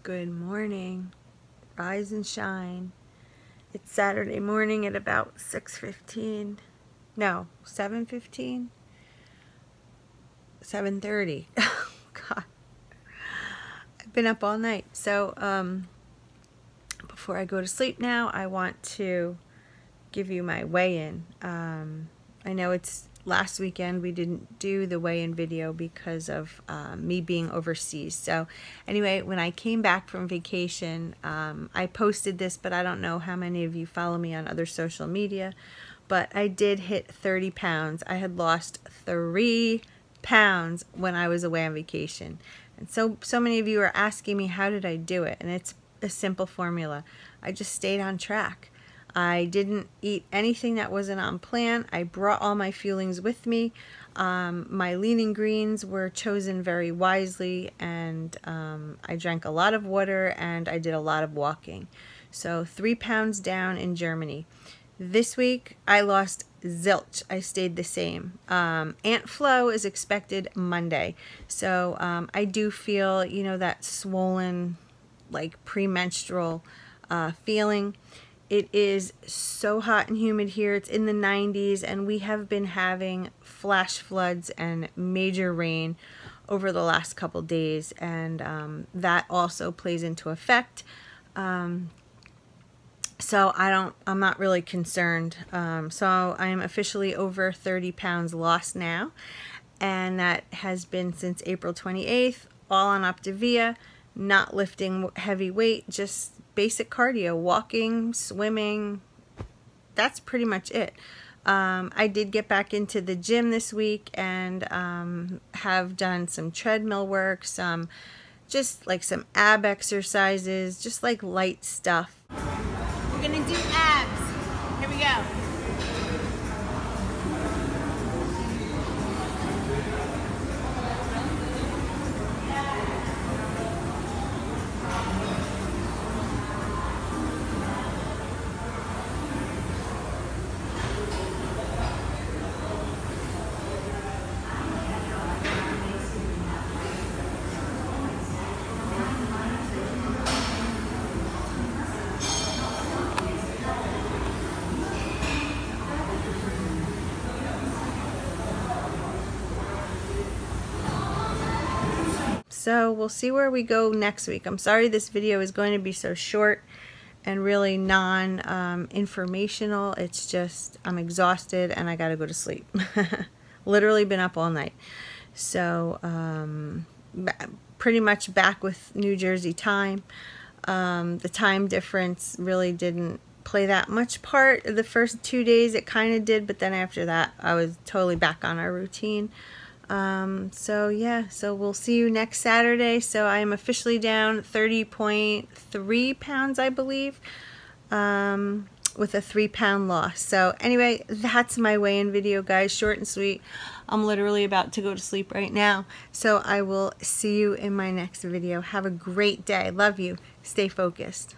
Good morning. Rise and shine. It's Saturday morning at about 6:15. No, 7:15? 7:30. Oh, God. I've been up all night. So, before I go to sleep now, I want to give you my weigh-in. I know it's last weekend we didn't do the weigh-in video because of me being overseas. So anyway, when I came back from vacation, I posted this, but I don't know how many of you follow me on other social media, but I did hit 30 pounds. I had lost 3 pounds when I was away on vacation. And so many of you are asking me, how did I do it? And it's a simple formula. I just stayed on track. I didn't eat anything that wasn't on plan. I brought all my fuelings with me. My lean and greens were chosen very wisely, and I drank a lot of water and I did a lot of walking. So 3 pounds down in Germany. This week I lost zilch. I stayed the same. Ant flow is expected Monday. So I do feel, you know, that swollen, like premenstrual feeling. It is so hot and humid here. It's in the 90s, and we have been having flash floods and major rain over the last couple days, and that also plays into effect. So I'm not really concerned. So I am officially over 30 pounds lost now, and that has been since April 28th, all on OPTAVIA, not lifting heavy weight, just basic cardio, walking, swimming. That's pretty much it. I did get back into the gym this week and have done some treadmill work, just like some ab exercises, just like light stuff. We're gonna do abs. Here we go. So we'll see where we go next week. I'm sorry this video is going to be so short and really non-informational. It's just I'm exhausted and I gotta go to sleep. Literally been up all night. So pretty much back with New Jersey time. The time difference really didn't play that much part. The first 2 days it kind of did, but then after that I was totally back on our routine. So yeah, so we'll see you next Saturday. So I am officially down 30.3 pounds, I believe, with a 3 pound loss. So anyway, that's my weigh-in video, guys. Short and sweet. I'm literally about to go to sleep right now. So I will see you in my next video. Have a great day. Love you. Stay focused.